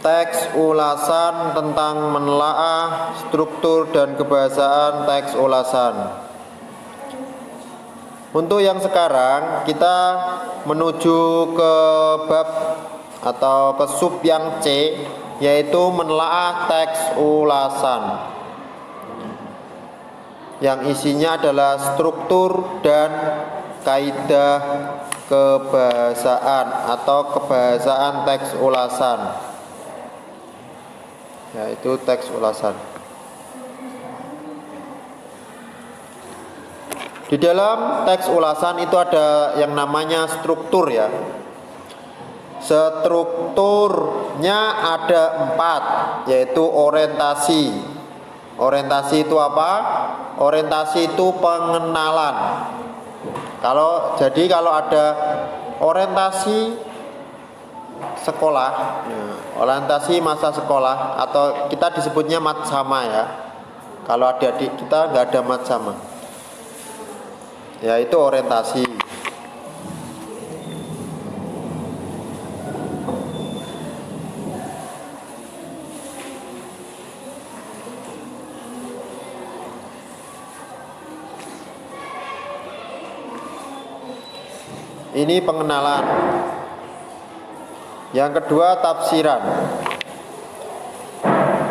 Teks ulasan tentang menelaah struktur dan kebahasaan teks ulasan. Untuk yang sekarang kita menuju ke bab atau ke sub yang C, yaitu menelaah teks ulasan, yang isinya adalah struktur dan kaidah kebahasaan atau kebahasaan teks ulasan, yaitu teks ulasan. Di dalam teks ulasan itu ada yang namanya struktur ya. Strukturnya ada 4, yaitu orientasi. Orientasi itu apa? Orientasi itu pengenalan. Kalau ada orientasi sekolah, orientasi masa sekolah, atau kita disebutnya matsama ya. Kalau adik-adik kita nggak ada matsama, yaitu orientasi. Ini pengenalan. Yang kedua, tafsiran.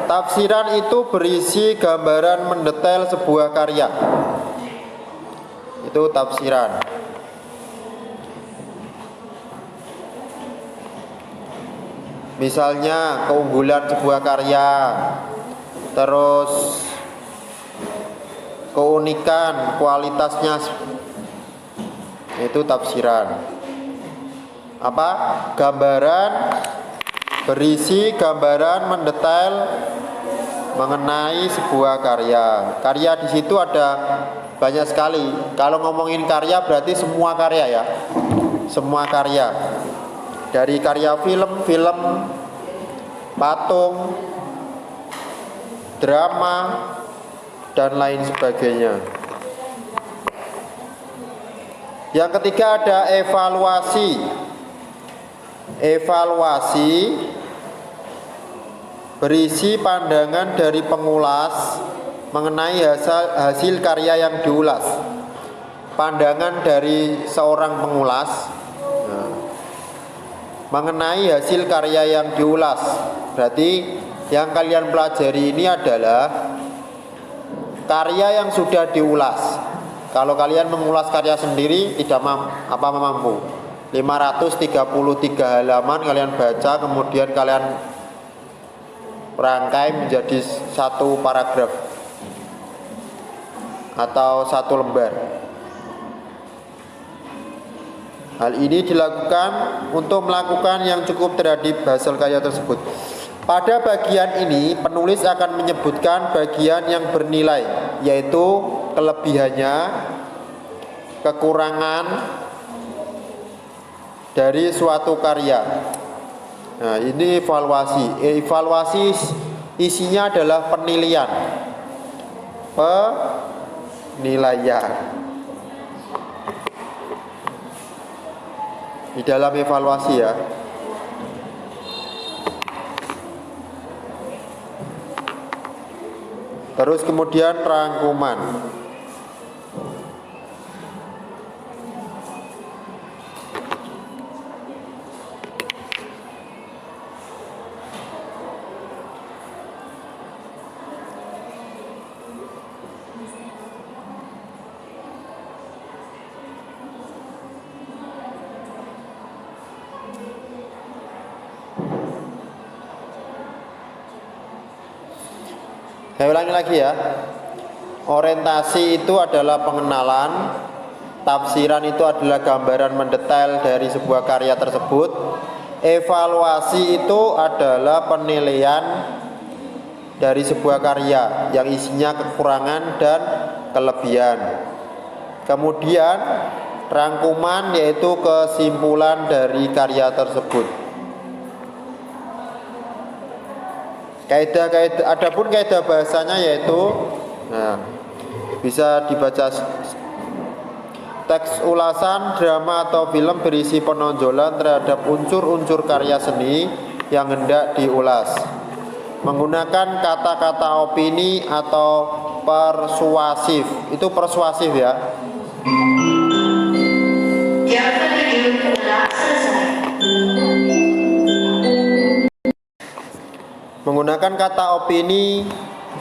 Tafsiran itu berisi gambaran mendetail sebuah karya. Itu tafsiran. Misalnya keunggulan sebuah karya, terus keunikan, kualitasnya, itu tafsiran. Apa? Gambaran, berisi gambaran mendetail mengenai sebuah karya. Karya di situ ada banyak sekali. Kalau ngomongin karya berarti semua karya ya. Semua karya. Dari karya film, patung, drama, dan lain sebagainya. Yang ketiga ada evaluasi. Evaluasi berisi pandangan dari pengulas mengenai hasil karya yang diulas. Pandangan dari seorang pengulas mengenai hasil karya yang diulas. Berarti yang kalian pelajari ini adalah karya yang sudah diulas. Kalau kalian mengulas karya sendiri tidak mampu. 533 halaman kalian baca, kemudian kalian rangkai menjadi satu paragraf atau satu lembar. Hal ini dilakukan untuk melakukan yang cukup terhadap hasil karya tersebut. Pada bagian ini penulis akan menyebutkan bagian yang bernilai, yaitu kelebihannya, kekurangan dari suatu karya. Nah, ini evaluasi. Evaluasi isinya adalah penilaian. Penilaian. Di dalam evaluasi ya. Terus kemudian rangkuman. Saya ulangi lagi ya. Orientasi itu adalah pengenalan. Tafsiran itu adalah gambaran mendetail dari sebuah karya tersebut. Evaluasi itu adalah penilaian dari sebuah karya yang isinya kekurangan dan kelebihan. Kemudian rangkuman yaitu kesimpulan dari karya tersebut. Adapun kaidah bahasanya yaitu bisa dibaca teks ulasan drama atau film berisi penonjolan terhadap unsur-unsur karya seni yang hendak diulas. Menggunakan kata-kata opini atau persuasif. Itu persuasif ya. Menggunakan kata opini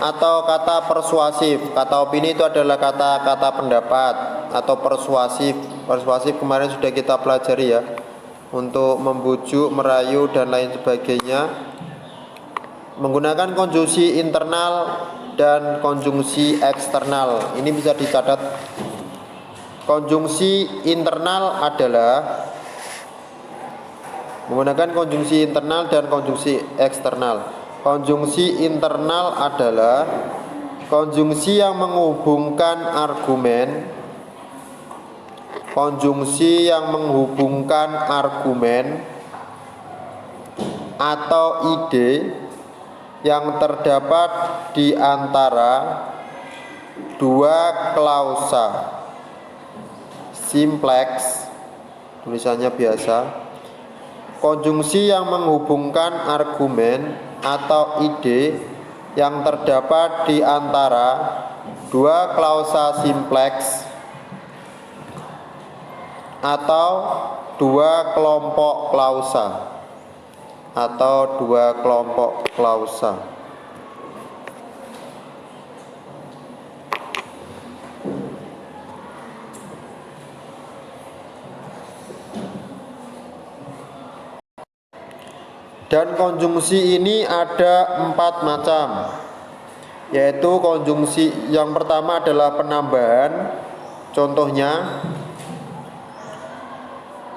atau kata persuasif. Kata opini itu adalah kata-kata pendapat, atau persuasif. Persuasif kemarin sudah kita pelajari ya, untuk membujuk, merayu dan lain sebagainya. Menggunakan konjungsi internal dan konjungsi eksternal. Ini bisa dicatat. Konjungsi internal adalah menggunakan konjungsi internal dan konjungsi eksternal. Konjungsi internal adalah konjungsi yang menghubungkan argumen. Konjungsi yang menghubungkan argumen atau ide yang terdapat di antara dua klausa simpleks, tulisannya biasa. Konjungsi yang menghubungkan argumen atau ide yang terdapat di antara dua klausa simpleks atau dua kelompok klausa. Dan konjungsi ini ada 4 macam, yaitu konjungsi yang pertama adalah penambahan. Contohnya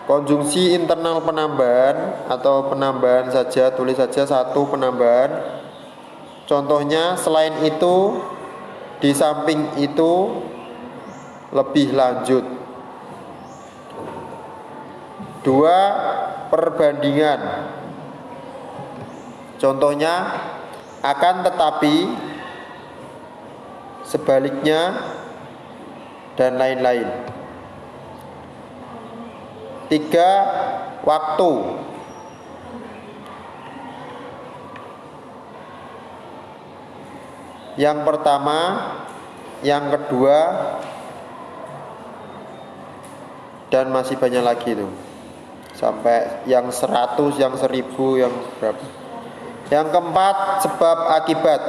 konjungsi internal penambahan atau penambahan saja, tulis saja satu penambahan. Contohnya selain itu, di samping itu, lebih lanjut. 2 perbandingan. Contohnya akan tetapi, sebaliknya dan lain-lain. 3 waktu. Yang pertama, yang kedua, dan masih banyak lagi tuh. Sampai yang 100, yang 1000, yang berapa. Yang keempat, sebab akibat.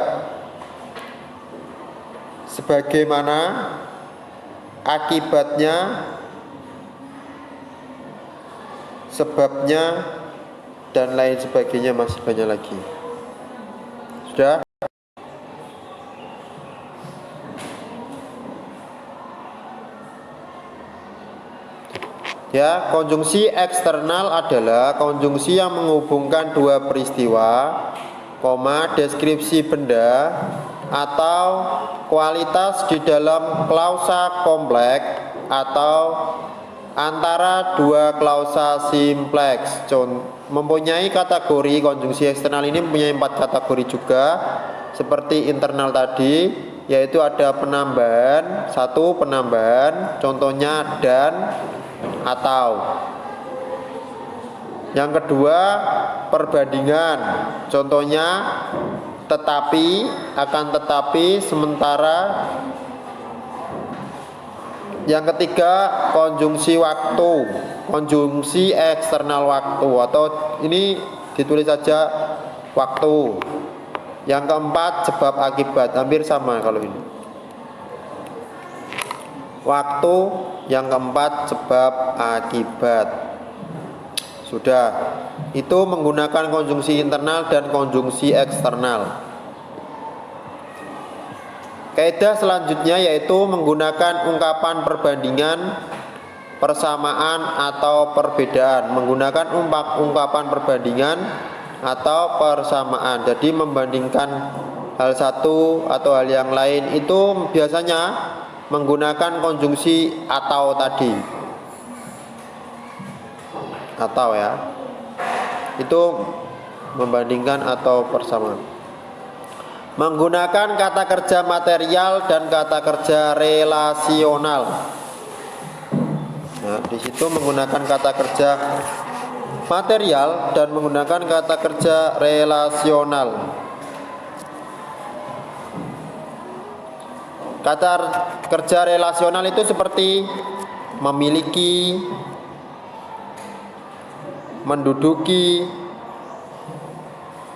Sebagaimana akibatnya, sebabnya, dan lain sebagainya, masih banyak lagi. Sudah? Ya, konjungsi eksternal adalah konjungsi yang menghubungkan dua peristiwa, deskripsi benda atau kualitas di dalam klausa kompleks atau antara dua klausa simpleks. Mempunyai kategori. Konjungsi eksternal ini mempunyai 4 kategori juga, seperti internal tadi, yaitu ada penambahan, 1 penambahan, contohnya dan, atau. Yang kedua, perbandingan, contohnya tetapi, akan tetapi, sementara. Yang ketiga, konjungsi waktu, konjungsi eksternal waktu, atau ini ditulis saja waktu. Yang keempat, sebab akibat, hampir sama kalau ini. Waktu, yang keempat sebab akibat. Sudah. Itu menggunakan konjungsi internal dan konjungsi eksternal. Kaidah selanjutnya yaitu menggunakan ungkapan perbandingan, persamaan atau perbedaan. Menggunakan ungkapan perbandingan atau persamaan. Jadi membandingkan hal satu atau hal yang lain itu biasanya menggunakan konjungsi atau tadi. Atau ya. Itu membandingkan atau persamaan. Menggunakan kata kerja material dan kata kerja relasional. Nah, di situ menggunakan kata kerja material dan menggunakan kata kerja relasional. Kata kerja relasional itu seperti memiliki, menduduki,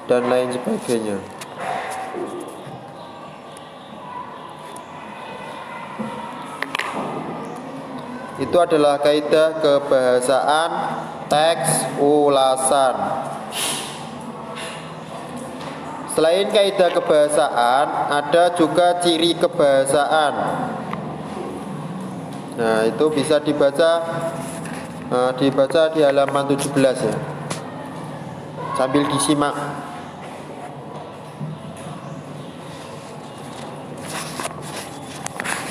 dan lain sebagainya. Itu adalah kaidah kebahasaan teks ulasan. Selain kaidah kebahasaan, ada juga ciri kebahasaan. Nah, itu bisa dibaca di halaman 17 ya. Sambil disimak.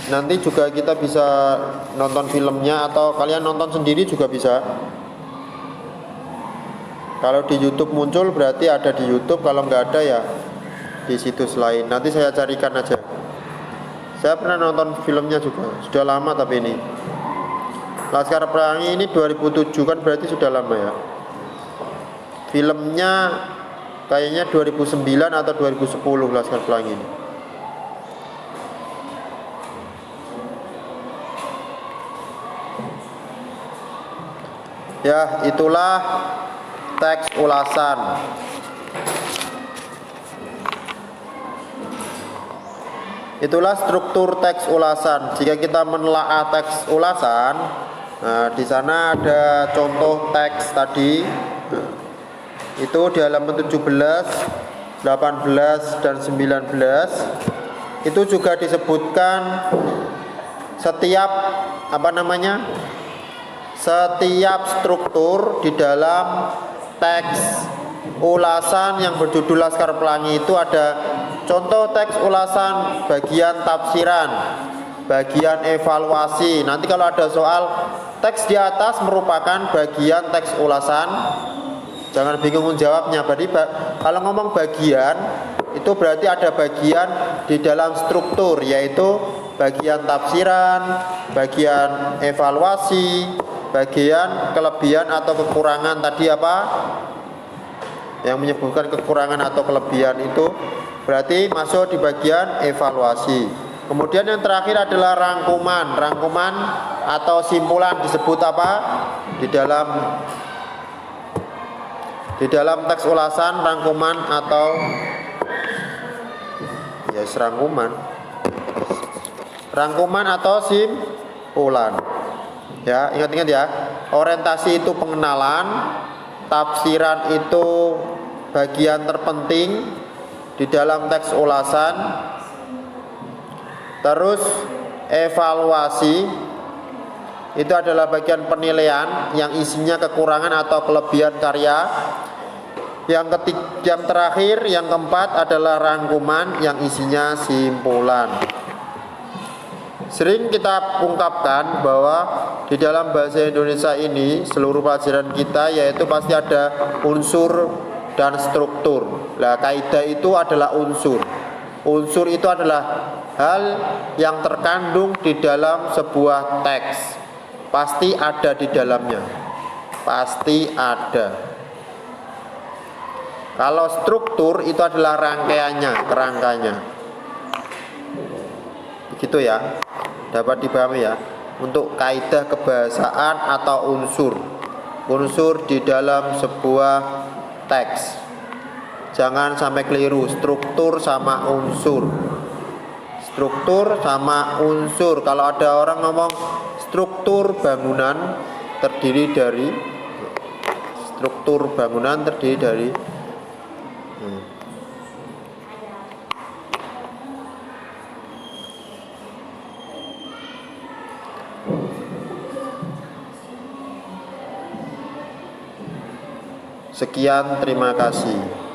Nanti juga kita bisa nonton filmnya atau kalian nonton sendiri juga bisa. Kalau di YouTube muncul berarti ada di YouTube, kalau nggak ada ya di situs lain. Nanti saya carikan aja. Saya pernah nonton filmnya juga, sudah lama tapi ini. Laskar Pelangi ini 2007 kan berarti sudah lama ya. Filmnya kayaknya 2009 atau 2010 Laskar Pelangi ini. Ya, itulah teks ulasan. Itulah struktur teks ulasan. Jika kita menelaah teks ulasan, nah di sana ada contoh teks tadi. Itu di halaman 17, 18 dan 19. Itu juga disebutkan setiap setiap struktur di dalam teks ulasan yang berjudul Laskar Pelangi itu ada contoh teks ulasan bagian tafsiran, bagian evaluasi. Nanti kalau ada soal teks di atas merupakan bagian teks ulasan, jangan bingung menjawabnya. Berarti kalau ngomong bagian itu berarti ada bagian di dalam struktur, yaitu bagian tafsiran, bagian evaluasi, bagian kelebihan atau kekurangan. Tadi apa yang menyebutkan kekurangan atau kelebihan itu berarti masuk di bagian evaluasi. Kemudian yang terakhir adalah rangkuman atau simpulan. Disebut apa di dalam teks ulasan? Rangkuman atau rangkuman atau simpulan. Ya, ingat-ingat ya. Orientasi itu pengenalan, tafsiran itu bagian terpenting di dalam teks ulasan. Terus evaluasi itu adalah bagian penilaian yang isinya kekurangan atau kelebihan karya. Yang terakhir, yang keempat adalah rangkuman yang isinya simpulan. Sering kita ungkapkan bahwa di dalam bahasa Indonesia ini seluruh pelajaran kita yaitu pasti ada unsur dan struktur. Nah, kaidah itu adalah unsur. Unsur itu adalah hal yang terkandung di dalam sebuah teks. Pasti ada di dalamnya. Pasti ada. Kalau struktur itu adalah rangkaiannya, kerangkanya. Begitu ya. Dapat dipahami ya. Untuk kaidah kebahasaan atau unsur. Unsur di dalam sebuah teks. Jangan sampai keliru, struktur sama unsur. Struktur sama unsur. Kalau ada orang ngomong struktur bangunan terdiri dari Sekian, terima kasih.